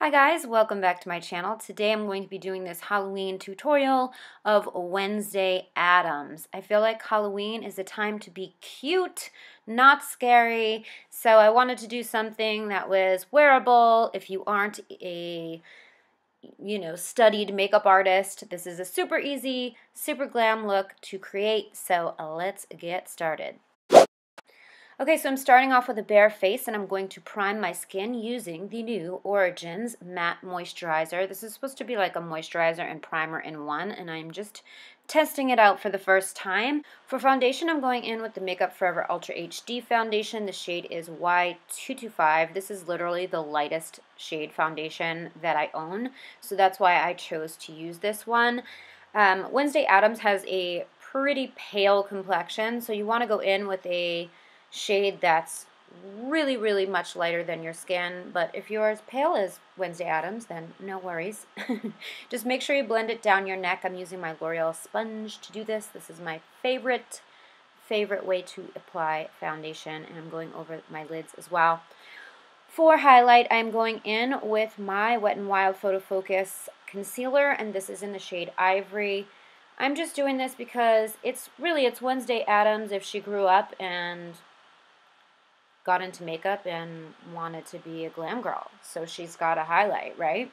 Hi guys, welcome back to my channel. Today I'm going to be doing this Halloween tutorial of Wednesday Addams. I feel like Halloween is a time to be cute, not scary, so I wanted to do something that was wearable. If you aren't a studied makeup artist, this is a super easy, super glam look to create, so let's get started. Okay, so I'm starting off with a bare face, and I'm going to prime my skin using the new Origins Matte Moisturizer. This is supposed to be like a moisturizer and primer in one, and I'm just testing it out for the first time. For foundation, I'm going in with the Makeup Forever Ultra HD foundation. The shade is Y225. This is literally the lightest shade foundation that I own, so that's why I chose to use this one. Wednesday Addams has a pretty pale complexion, so you want to go in with a shade that's really much lighter than your skin, but if you're as pale as Wednesday Addams, then no worries. Just make sure you blend it down your neck. I'm using my L'Oreal sponge to do this. This is my favorite way to apply foundation, and I'm going over my lids as well. For highlight, I'm going in with my Wet n Wild Photo Focus concealer, and this is in the shade Ivory. I'm just doing this because it's Wednesday Addams if she grew up and got into makeup and wanted to be a glam girl. So she's got a highlight, right?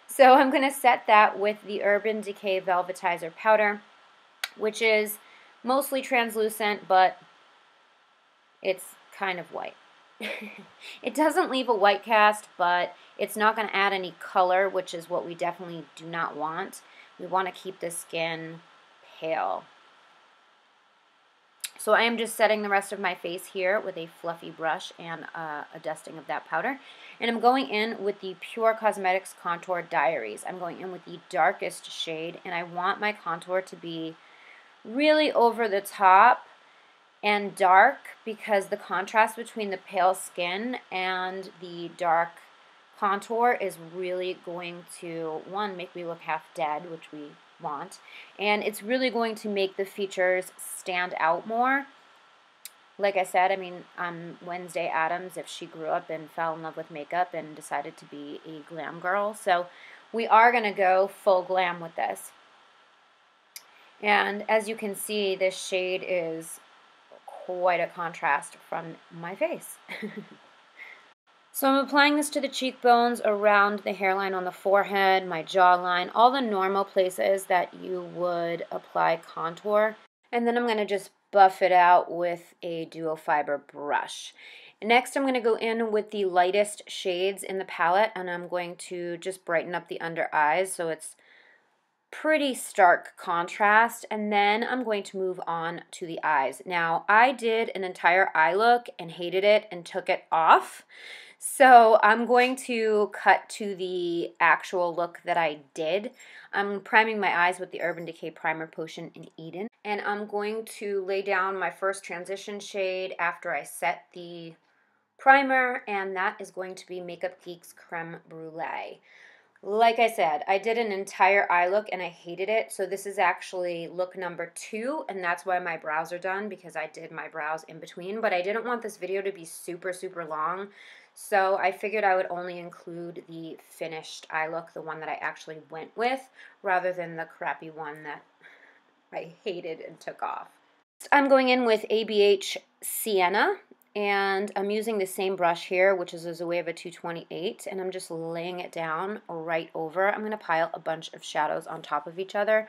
So I'm going to set that with the Urban Decay Velvetizer Powder, which is mostly translucent, but it's kind of white. It doesn't leave a white cast, but it's not going to add any color, which is what we definitely do not want. We want to keep the skin pale. So I am just setting the rest of my face here with a fluffy brush and a dusting of that powder. And I'm going in with the Pure Cosmetics Contour Diaries. I'm going in with the darkest shade, and I want my contour to be really over the top and dark because the contrast between the pale skin and the dark contour is really going to, one, make me look half dead, which we want, and it's really going to make the features stand out more. Like I said, I mean, I'm Wednesday Addams if she grew up and fell in love with makeup and decided to be a glam girl, so we are going to go full glam with this. And as you can see, this shade is quite a contrast from my face. So I'm applying this to the cheekbones, around the hairline on the forehead, my jawline, all the normal places that you would apply contour. And then I'm going to just buff it out with a duo fiber brush. Next, I'm going to go in with the lightest shades in the palette, and I'm going to just brighten up the under eyes so it's pretty stark contrast, and then I'm going to move on to the eyes. Now, I did an entire eye look and hated it and took it off. So I'm going to cut to the actual look that I did. I'm priming my eyes with the Urban Decay Primer Potion in Eden. And I'm going to lay down my first transition shade after I set the primer, and that is going to be Makeup Geek's Creme Brulee. Like I said, I did an entire eye look and I hated it, so this is actually look number 2, and that's why my brows are done, because I did my brows in between, but I didn't want this video to be super long, so I figured I would only include the finished eye look, the one that I actually went with, rather than the crappy one that I hated and took off. I'm going in with ABH Sienna, and I'm using the same brush here, which is a Zoeva 228, and I'm just laying it down right over. I'm going to pile a bunch of shadows on top of each other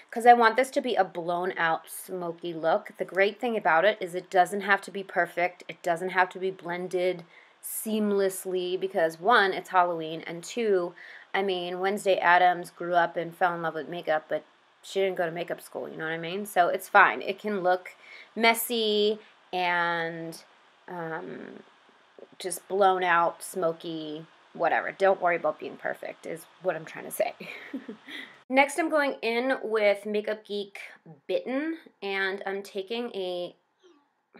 because I want this to be a blown out smoky look. The great thing about it is it doesn't have to be perfect. It doesn't have to be blended seamlessly because, one, it's Halloween, and two, I mean, Wednesday Addams grew up and fell in love with makeup, but she didn't go to makeup school, you know what I mean? So it's fine. It can look messy and just blown out, smoky, whatever. Don't worry about being perfect is what I'm trying to say. Next, I'm going in with Makeup Geek Bitten, and I'm taking a,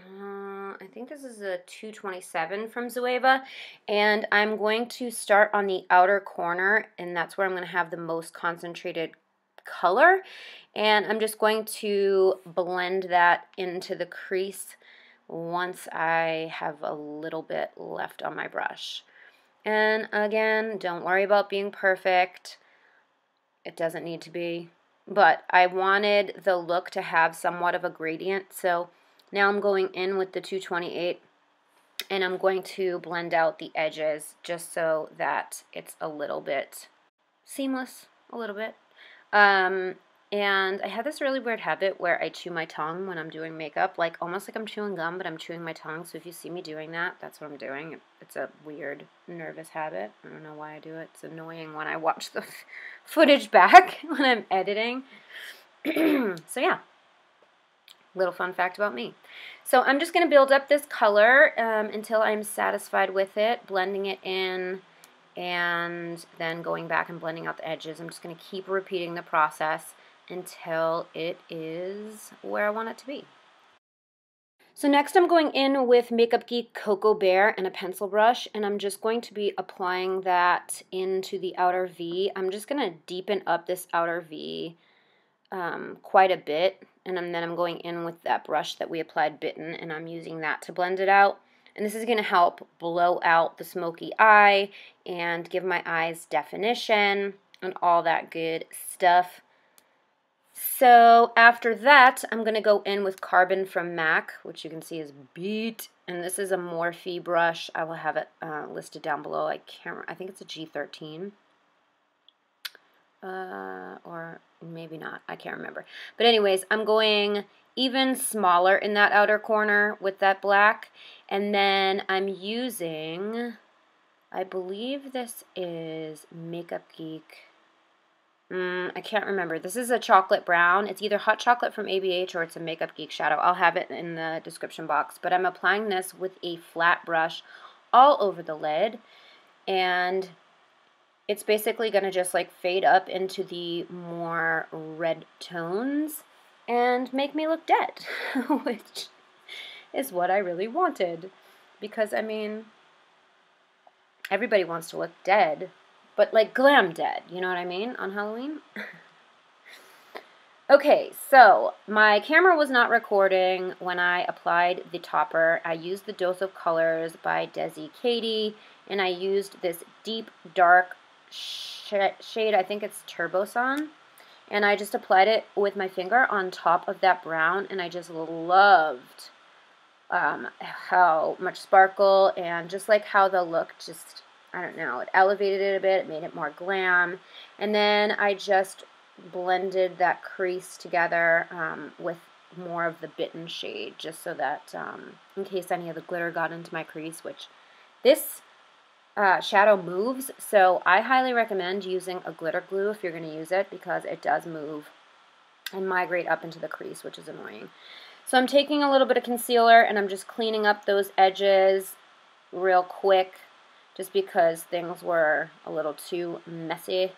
I think this is a 227 from Zoeva, and I'm going to start on the outer corner, and that's where I'm going to have the most concentrated color, and I'm just going to blend that into the crease once I have a little bit left on my brush. And again, don't worry about being perfect. It doesn't need to be. But I wanted the look to have somewhat of a gradient, so now I'm going in with the 228 and I'm going to blend out the edges just so that it's a little bit seamless, a little bit. And I have this really weird habit where I chew my tongue when I'm doing makeup, like almost like I'm chewing gum, but I'm chewing my tongue. So if you see me doing that, that's what I'm doing. It's a weird, nervous habit. I don't know why I do it. It's annoying when I watch the footage back when I'm editing. So yeah, little fun fact about me. So I'm just going to build up this color until I'm satisfied with it, blending it in, and then going back and blending out the edges. I'm just going to keep repeating the process until it is where I want it to be. So next I'm going in with Makeup Geek Cocoa Bear and a pencil brush, and I'm just going to be applying that into the outer V. I'm just going to deepen up this outer V quite a bit, and then I'm going in with that brush that we applied Bitten, and I'm using that to blend it out. And this is going to help blow out the smoky eye and give my eyes definition and all that good stuff. So after that, I'm going to go in with Carbon from MAC, which you can see is beat. And this is a Morphe brush. I will have it listed down below. I think it's a G13. Or maybe not. I can't remember. But anyways, I'm going even smaller in that outer corner with that black. And then I'm using, I believe this is Makeup Geek. I can't remember. This is a chocolate brown. It's either hot chocolate from ABH or it's a Makeup Geek shadow. I'll have it in the description box. But I'm applying this with a flat brush all over the lid. And it's basically going to just like fade up into the more red tones and make me look dead, which is what I really wanted. Because, I mean, everybody wants to look dead, but like glam dead, you know what I mean, on Halloween? Okay, so my camera was not recording when I applied the topper. I used the Dose of Colors by Desi Katie, and I used this deep, dark shade, I think it's Turboson, and I just applied it with my finger on top of that brown, and I just loved how much sparkle and just like how the look just, I don't know, it elevated it a bit, it made it more glam. And then I just blended that crease together with more of the Bitten shade, just so that in case any of the glitter got into my crease, which this shadow moves, so I highly recommend using a glitter glue if you're going to use it, because it does move and migrate up into the crease, which is annoying. So I'm taking a little bit of concealer and I'm just cleaning up those edges real quick, just because things were a little too messy.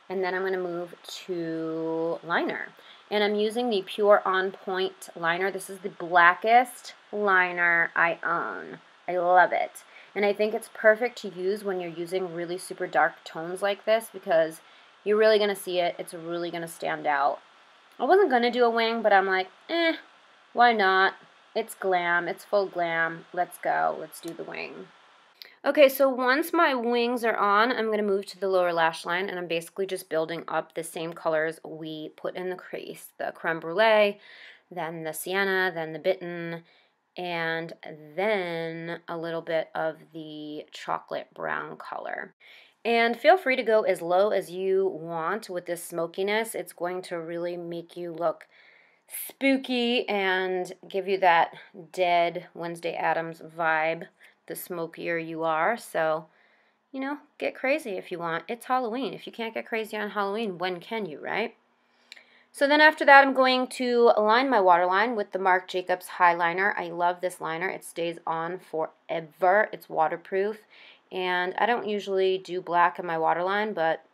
And then I'm going to move to liner. And I'm using the Pure On Point liner. This is the blackest liner I own. I love it. And I think it's perfect to use when you're using really super dark tones like this, because you're really going to see it. It's really going to stand out. I wasn't going to do a wing, but I'm like, why not? It's glam. It's full glam. Let's go. Let's do the wing. Okay, so once my wings are on, I'm going to move to the lower lash line, and I'm basically just building up the same colors we put in the crease. The creme brulee, then the sienna, then the bitten, and then a little bit of the chocolate brown color. And feel free to go as low as you want with this smokiness. It's going to really make you look spooky and give you that dead Wednesday Addams vibe the smokier you are. So, you know, get crazy if you want. It's Halloween. If you can't get crazy on Halloween, when can you, right? So then after that, I'm going to line my waterline with the Marc Jacobs Highliner. I love this liner. It stays on forever. It's waterproof. And I don't usually do black in my waterline, but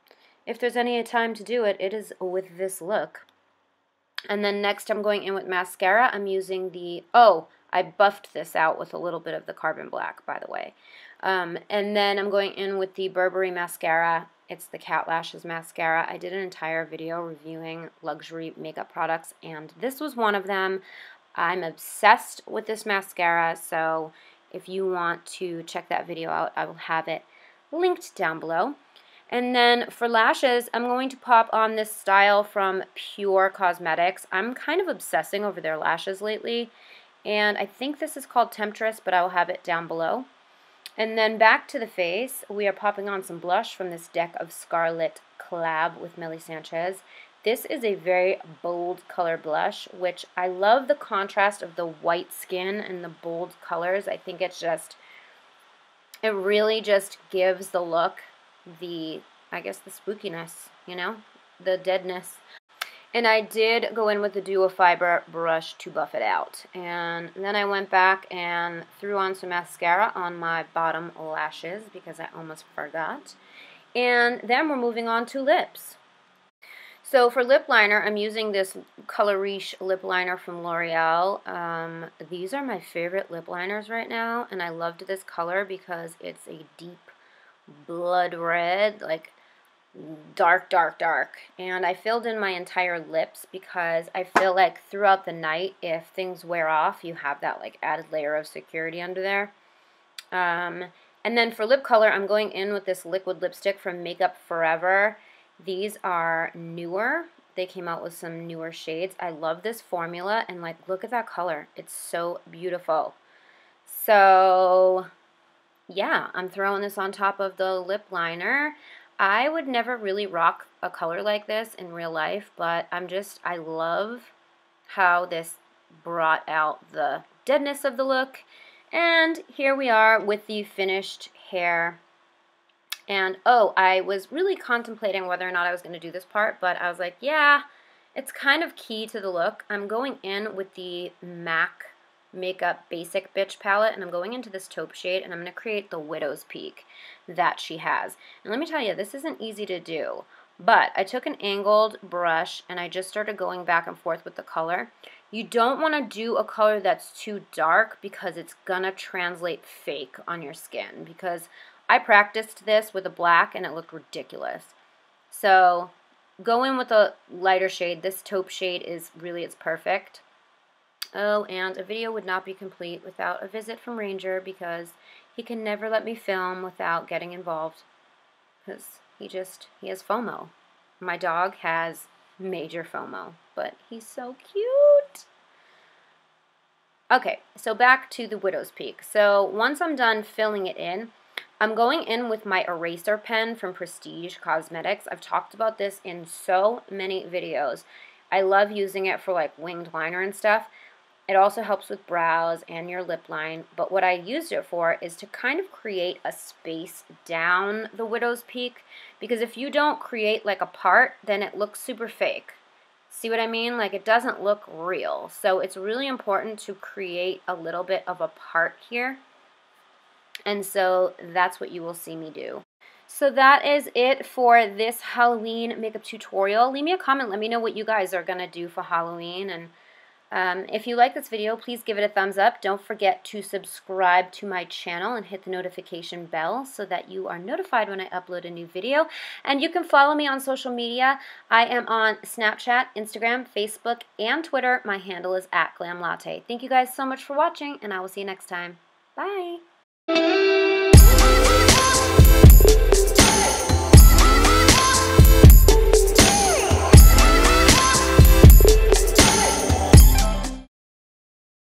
if there's any time to do it, it is with this look. And then next I'm going in with mascara. I'm using the, I buffed this out with a little bit of the Carbon Black, by the way. And then I'm going in with the Burberry mascara. It's the Cat Lashes mascara. I did an entire video reviewing luxury makeup products, and this was one of them. I'm obsessed with this mascara, so if you want to check that video out, I will have it linked down below. And then for lashes, I'm going to pop on this style from Pure Cosmetics. I'm kind of obsessing over their lashes lately, and I think this is called Temptress, but I will have it down below. And then back to the face, we are popping on some blush from this deck of Scarlett Collab with Millie Sanchez. This is a very bold color blush, which I love the contrast of the white skin and the bold colors. I think it's just, it really just gives the look the, I guess, the spookiness, you know, the deadness. And I did go in with the Duo Fiber brush to buff it out. And then I went back and threw on some mascara on my bottom lashes because I almost forgot. And then we're moving on to lips. So for lip liner, I'm using this Color Riche lip liner from L'Oreal. These are my favorite lip liners right now, and I loved this color because it's a deep blood red, like dark, dark, dark. And I filled in my entire lips because I feel like throughout the night, if things wear off, you have that like added layer of security under there. And then for lip color, I'm going in with this liquid lipstick from Makeup Forever. These are newer. They came out with some newer shades. I love this formula, and like, look at that color. It's so beautiful. So yeah, I'm throwing this on top of the lip liner. I would never really rock a color like this in real life, but I love how this brought out the deadness of the look. And here we are with the finished hair. And oh, I was really contemplating whether or not I was going to do this part, but I was like, yeah, it's kind of key to the look. I'm going in with the MAC Makeup Basic Bitch palette, and I'm going into this taupe shade, and I'm going to create the widow's peak that she has. And let me tell you, this isn't easy to do, but I took an angled brush, and I just started going back and forth with the color. You don't want to do a color that's too dark because it's going to translate fake on your skin, because I practiced this with a black, and it looked ridiculous. So go in with a lighter shade. This taupe shade is really, it's perfect. Oh, and a video would not be complete without a visit from Ranger because he can never let me film without getting involved because he has FOMO. My dog has major FOMO, but he's so cute. Okay, so back to the widow's peak. So once I'm done filling it in, I'm going in with my eraser pen from Prestige Cosmetics. I've talked about this in so many videos. I love using it for like winged liner and stuff. It also helps with brows and your lip line, but what I used it for is to kind of create a space down the widow's peak, because if you don't create like a part, then it looks super fake. See what I mean? Like, it doesn't look real. So it's really important to create a little bit of a part here, and so that's what you will see me do. So that is it for this Halloween makeup tutorial. Leave me a comment. Let me know what you guys are going to do for Halloween, and if you like this video, please give it a thumbs up. Don't forget to subscribe to my channel and hit the notification bell so that you are notified when I upload a new video. And you can follow me on social media. I am on Snapchat, Instagram, Facebook, and Twitter. My handle is @glamlatte. Thank you guys so much for watching, and I will see you next time. Bye!